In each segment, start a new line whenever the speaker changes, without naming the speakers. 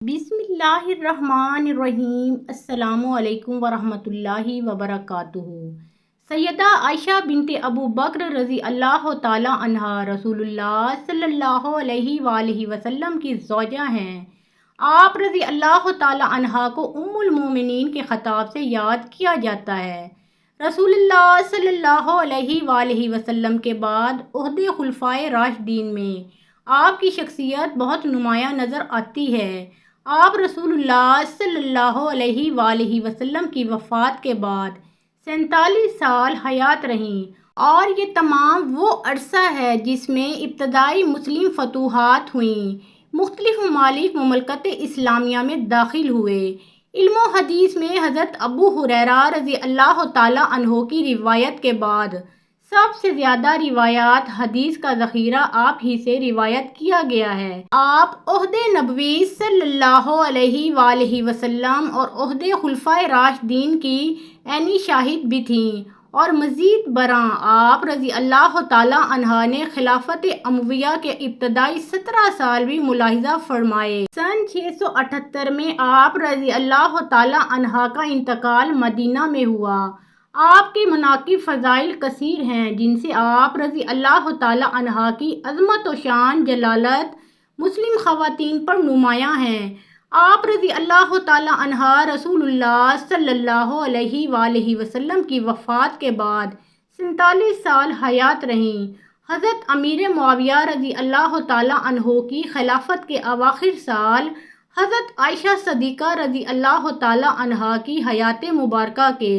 بسم اللہ الرحمن الرحیم۔ السلام علیکم ورحمۃ اللہ وبرکاتہ۔ سیدہ عائشہ بنت ابو بکر رضی اللہ تعالی عنہا رسول اللہ صلی اللہ علیہ وآلہ وسلم کی زوجہ ہیں۔ آپ رضی اللہ تعالی عنہا کو ام المومنین کے خطاب سے یاد کیا جاتا ہے۔ رسول اللہ صلی اللہ علیہ وآلہ وسلم کے بعد عہدے خلفائے راشدین میں آپ کی شخصیت بہت نمایاں نظر آتی ہے۔ آپ رسول اللہ صلی اللہ علیہ وآلہ وسلم کی وفات کے بعد 47 سال حیات رہیں، اور یہ تمام وہ عرصہ ہے جس میں ابتدائی مسلم فتوحات ہوئیں، مختلف ممالک مملکت اسلامیہ میں داخل ہوئے۔ علم و حدیث میں حضرت ابو ہریرہ رضی اللہ تعالی عنہ کی روایت کے بعد سب سے زیادہ روایات حدیث کا ذخیرہ آپ ہی سے روایت کیا گیا ہے۔ آپ عہد نبوی صلی اللہ علیہ وآلہ وسلم اور عہد خلفائے راشدین کی عینی شاہد بھی تھیں، اور مزید برآں آپ رضی اللہ تعالی عنہ نے خلافت امویہ کے ابتدائی 17 سال بھی ملاحظہ فرمائے۔ سن 678 میں آپ رضی اللہ تعالی عنہ کا انتقال مدینہ میں ہوا۔ آپ کے مناقب فضائل کثیر ہیں، جن سے آپ رضی اللہ تعالی عنہ کی عظمت و شان جلالت مسلم خواتین پر نمایاں ہیں۔ آپ رضی اللہ تعالی عنہ رسول اللہ صلی اللہ علیہ وآلہ وسلم کی وفات کے بعد 47 سال حیات رہیں۔ حضرت امیر معاویہ رضی اللہ تعالی عنہ کی خلافت کے اواخر سال حضرت عائشہ صدیقہ رضی اللہ تعالی عنہ کی حیات مبارکہ کے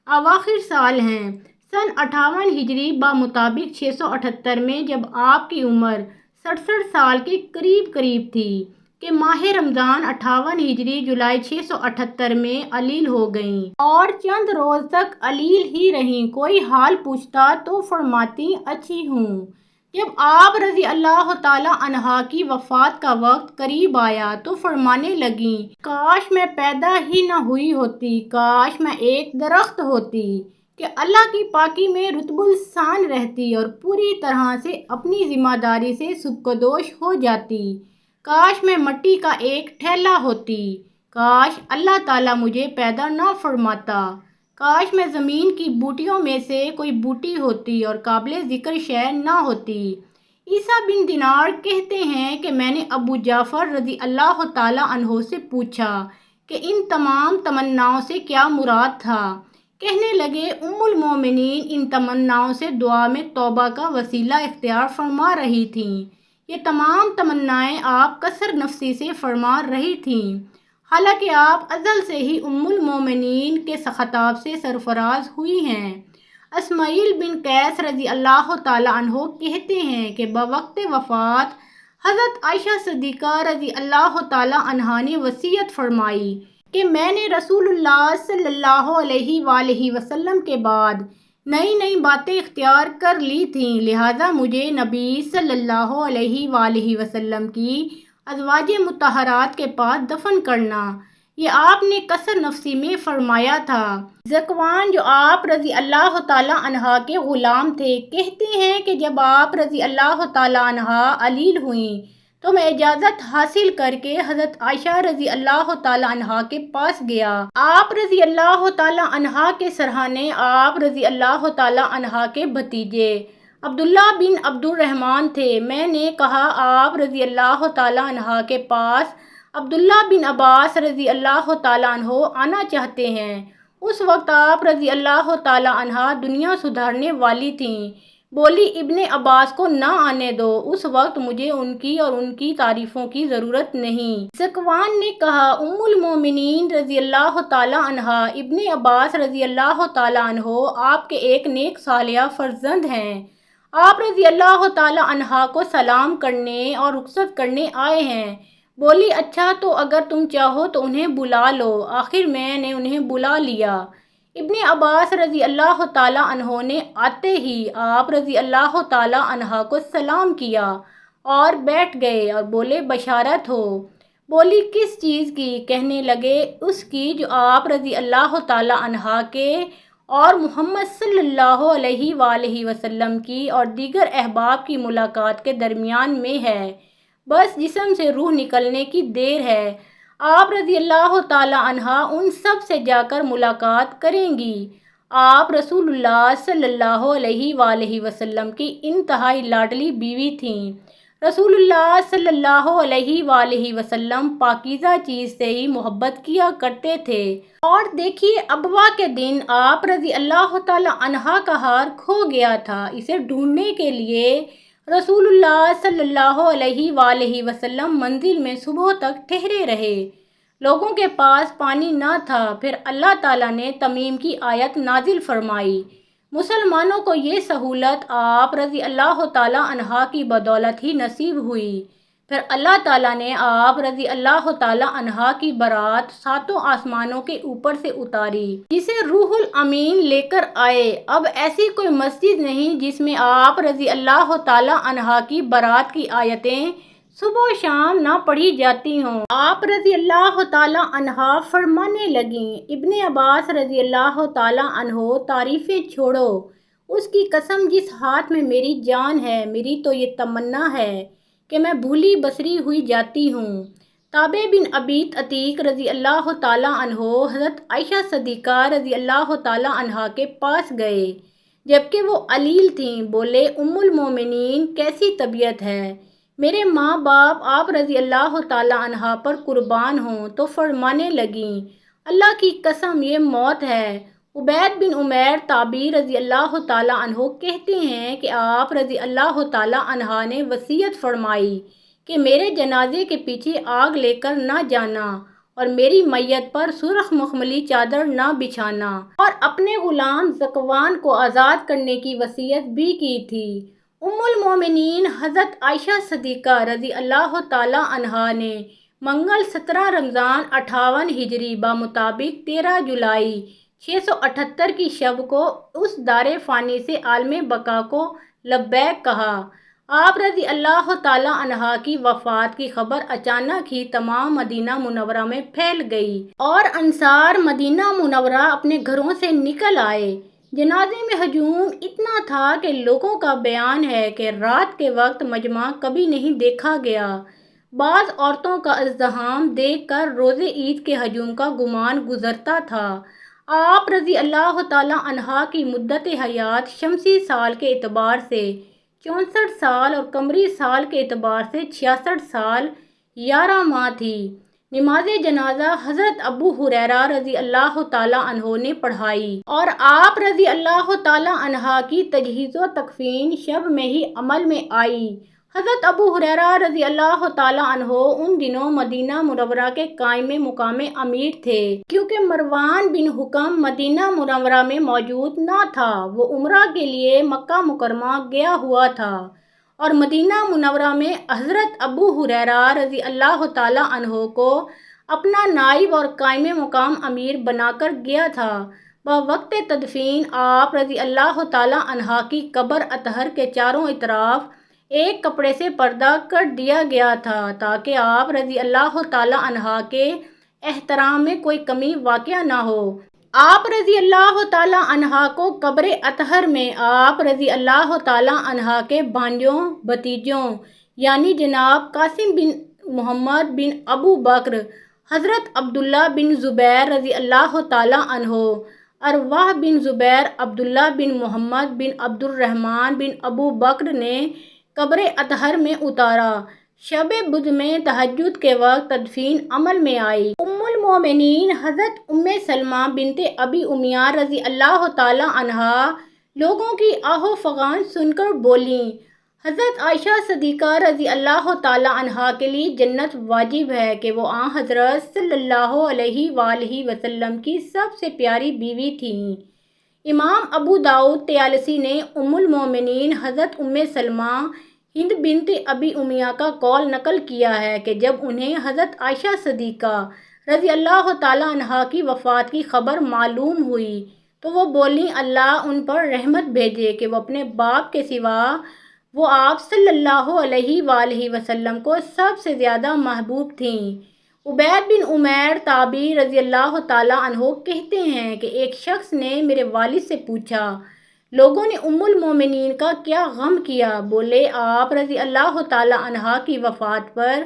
اواخر سال ہیں۔ سن 58 ہجری بمطابق 678 میں جب آپ کی عمر 67 سال کے قریب تھی کہ ماہ رمضان 58 ہجری جولائی 678 میں علیل ہو گئیں، اور چند روز تک علیل ہی رہیں۔ کوئی حال پوچھتا تو فرماتی اچھی ہوں۔ جب آپ رضی اللہ تعالی عنہ کی وفات کا وقت قریب آیا تو فرمانے لگیں، کاش میں پیدا ہی نہ ہوئی ہوتی، کاش میں ایک درخت ہوتی کہ اللہ کی پاکی میں رطب الثان رہتی اور پوری طرح سے اپنی ذمہ داری سے سبکدوش ہو جاتی، کاش میں مٹی کا ایک ٹھیلا ہوتی، کاش اللہ تعالیٰ مجھے پیدا نہ فرماتا، کاش میں زمین کی بوٹیوں میں سے کوئی بوٹی ہوتی اور قابل ذکر شے نہ ہوتی۔ عیسیٰ بن دینار کہتے ہیں کہ میں نے ابو جعفر رضی اللہ تعالی عنہ سے پوچھا کہ ان تمام تمناؤں سے کیا مراد تھا۔ کہنے لگے، ام المومنین ان تمناؤں سے دعا میں توبہ کا وسیلہ اختیار فرما رہی تھیں۔ یہ تمام تمنائیں آپ کثر نفسی سے فرما رہی تھیں، حالانکہ آپ ازل سے ہی ام المومنین کے خطاب سے سرفراز ہوئی ہیں۔ اسماعیل بن قیس رضی اللہ تعالی عنہ کہتے ہیں کہ بوقت وفات حضرت عائشہ صدیقہ رضی اللہ تعالی عنہا نے وصیت فرمائی کہ میں نے رسول اللہ صلی اللہ علیہ وآلہ وسلم کے بعد نئی باتیں اختیار کر لی تھیں، لہٰذا مجھے نبی صلی اللہ علیہ وآلہ وسلم کی ازواج مطہرات کے پاس دفن کرنا۔ یہ آپ نے کثر نفسی میں فرمایا تھا۔ ذکوان جو آپ رضی اللہ تعالی عنہ کے غلام تھے کہتے ہیں کہ جب آپ رضی اللہ تعالی عنہ علیل ہوئیں تو میں اجازت حاصل کر کے حضرت عائشہ رضی اللہ تعالی عنہ کے پاس گیا۔ آپ رضی اللہ تعالی عنہ کے سرہانے آپ رضی اللہ تعالی عنہ کے بھتیجے عبداللہ بن عبد الرحمن تھے۔ میں نے کہا، آپ رضی اللہ تعالی عنہ کے پاس عبداللہ بن عباس رضی اللہ تعالی عنہ آنا چاہتے ہیں۔ اس وقت آپ رضی اللہ تعالی عنہ دنیا سدھارنے والی تھیں۔ بولی، ابن عباس کو نہ آنے دو، اس وقت مجھے ان کی اور ان کی تعریفوں کی ضرورت نہیں۔ ذکوان نے کہا، ام المومنین رضی اللہ تعالی عنہ ابن عباس رضی اللہ تعالی عنہ آپ کے ایک نیک صالحہ فرزند ہیں۔ آپ رضی اللہ تعالی عنہ کو سلام کرنے اور رخصت کرنے آئے ہیں۔ بولی، اچھا تو اگر تم چاہو تو انہیں بلا لو۔ آخر میں نے انہیں بلا لیا۔ ابن عباس رضی اللہ تعالی عنہ نے آتے ہی آپ رضی اللہ تعالی عنہ کو سلام کیا اور بیٹھ گئے اور بولے، بشارت ہو۔ بولی، کس چیز کی؟ کہنے لگے، اس کی جو آپ رضی اللہ تعالی عنہ کے اور محمد صلی اللہ علیہ وآلہ وسلم کی اور دیگر احباب کی ملاقات کے درمیان میں ہے، بس جسم سے روح نکلنے کی دیر ہے۔ آپ رضی اللہ تعالی عنہا ان سب سے جا کر ملاقات کریں گی۔ آپ رسول اللہ صلی اللہ علیہ وآلہ وسلم کی انتہائی لاڈلی بیوی تھیں۔ رسول اللہ صلی اللہ علیہ وآلہ وسلم پاکیزہ چیز سے ہی محبت کیا کرتے تھے۔ اور دیکھیے ابوا کے دن آپ رضی اللہ تعالی عنہا کا ہار کھو گیا تھا۔ اسے ڈھونڈنے کے لیے رسول اللہ صلی اللہ علیہ وآلہ وسلم منزل میں صبح تک ٹھہرے رہے۔ لوگوں کے پاس پانی نہ تھا، پھر اللہ تعالیٰ نے تمیم کی آیت نازل فرمائی۔ مسلمانوں کو یہ سہولت آپ رضی اللہ تعالیٰ عنہا کی بدولت ہی نصیب ہوئی۔ پھر اللہ تعالیٰ نے آپ رضی اللہ تعالیٰ عنہا کی بارات ساتوں آسمانوں کے اوپر سے اتاری، جسے روح الامین لے کر آئے۔ اب ایسی کوئی مسجد نہیں جس میں آپ رضی اللہ تعالیٰ عنہا کی بارات کی آیتیں صبح و شام نہ پڑھی جاتی ہوں۔ آپ رضی اللہ تعالیٰ عنہا فرمانے لگیں، ابن عباس رضی اللہ تعالیٰ عنہ تعریفیں چھوڑو، اس کی قسم جس ہاتھ میں میری جان ہے، میری تو یہ تمنا ہے کہ میں بھولی بسری ہوئی جاتی ہوں۔ تابع بن عبید عتیق رضی اللہ تعالیٰ عنہ حضرت عائشہ صدیقہ رضی اللہ تعالیٰ عنہا کے پاس گئے جبکہ وہ علیل تھیں۔ بولے، ام المومنین کیسی طبیعت ہے؟ میرے ماں باپ آپ رضی اللہ تعالیٰ عنہا پر قربان ہوں۔ تو فرمانے لگیں، اللہ کی قسم یہ موت ہے۔ عبید بن عمیر تابعی رضی اللہ تعالیٰ عنہ کہتے ہیں کہ آپ رضی اللہ تعالیٰ عنہا نے وصیت فرمائی کہ میرے جنازے کے پیچھے آگ لے کر نہ جانا اور میری میت پر سرخ مخملی چادر نہ بچھانا، اور اپنے غلام ذکوان کو آزاد کرنے کی وصیت بھی کی تھی۔ ام المومنین حضرت عائشہ صدیقہ رضی اللہ تعالیٰ عنہا نے منگل 17 رمضان 58 ہجری بمطابق 13 جولائی 678 کی شب کو اس دار فانی سے عالم بقا کو لبیک کہا۔ آپ رضی اللہ تعالیٰ عنہا کی وفات کی خبر اچانک ہی تمام مدینہ منورہ میں پھیل گئی اور انصار مدینہ منورہ اپنے گھروں سے نکل آئے۔ جنازے میں ہجوم اتنا تھا کہ لوگوں کا بیان ہے کہ رات کے وقت مجمع کبھی نہیں دیکھا گیا۔ بعض عورتوں کا ازدحام دیکھ کر روز عید کے ہجوم کا گمان گزرتا تھا۔ آپ رضی اللہ تعالیٰ عنہا کی مدت حیات شمسی سال کے اعتبار سے 64 سال اور قمری سال کے اعتبار سے 66 سال 11 ماہ تھی۔ نماز جنازہ حضرت ابو ہریرہ رضی اللہ تعالیٰ عنہ نے پڑھائی اور آپ رضی اللہ تعالیٰ عنہ کی تجہیز و تکفین شب میں ہی عمل میں آئی۔ حضرت ابو ہریرہ رضی اللہ تعالیٰ عنہ ان دنوں مدینہ منورہ کے قائم مقام امیر تھے، کیونکہ مروان بن حکم مدینہ منورہ میں موجود نہ تھا۔ وہ عمرہ کے لیے مکہ مکرمہ گیا ہوا تھا اور مدینہ منورہ میں حضرت ابو ہریرہ رضی اللہ تعالیٰ عنہ کو اپنا نائب اور قائم مقام امیر بنا کر گیا تھا۔ بوقت تدفین آپ رضی اللہ تعالیٰ عنہ کی قبر اطہر کے چاروں اطراف ایک کپڑے سے پردہ کر دیا گیا تھا تاکہ آپ رضی اللہ تعالیٰ عنہ کے احترام میں کوئی کمی واقع نہ ہو۔ آپ رضی اللہ تعالیٰ عنہ کو قبر اطہر میں آپ رضی اللہ تعالیٰ عنہ کے بھانجوں بھتیجوں یعنی جناب قاسم بن محمد بن ابو بکر، حضرت عبداللہ بن زبیر رضی اللہ تعالیٰ عنہ، ارواح بن زبیر، عبداللہ بن محمد بن عبد الرحمن بن ابو بکر نے قبر اطہر میں اتارا۔ شب بدھ میں تہجد کے وقت تدفین عمل میں آئی۔ ام المومنین حضرت ام سلمہ بنت ابی امیہ رضی اللہ تعالیٰ عنہا لوگوں کی آہ و فغان سن کر بولیں، حضرت عائشہ صدیقہ رضی اللہ تعالیٰ عنہا کے لیے جنت واجب ہے کہ وہ آن حضرت صلی اللہ علیہ وآلہ وسلم کی سب سے پیاری بیوی تھیں۔ امام ابو داؤد طیالسی نے ام المومنین حضرت ام سلمہ ہند بنت ابی امیہ کا قول نقل کیا ہے کہ جب انہیں حضرت عائشہ صدیقہ رضی اللہ تعالیٰ عنہا کی وفات کی خبر معلوم ہوئی تو وہ بولیں، اللہ ان پر رحمت بھیجے کہ وہ اپنے باپ کے سوا وہ آپ صلی اللہ علیہ وآلہ وسلم کو سب سے زیادہ محبوب تھیں۔ عبید بن عمیر تابعی رضی اللہ تعالیٰ عنہ کہتے ہیں کہ ایک شخص نے میرے والد سے پوچھا، لوگوں نے ام المومنین کا کیا غم کیا؟ بولے، آپ رضی اللہ تعالیٰ عنہ کی وفات پر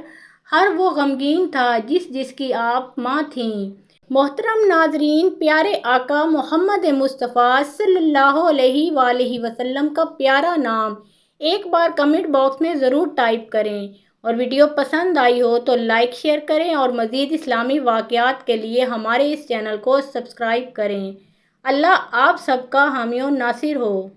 ہر وہ غمگین تھا جس کی آپ ماں تھیں۔ محترم ناظرین، پیارے آقا محمد مصطفیٰ صلی اللہ علیہ وآلہ وسلم کا پیارا نام ایک بار کمنٹ باکس میں ضرور ٹائپ کریں، اور ویڈیو پسند آئی ہو تو لائک شیئر کریں، اور مزید اسلامی واقعات کے لیے ہمارے اس چینل کو سبسکرائب کریں۔ اللہ آپ سب کا حامی و ناصر ہو۔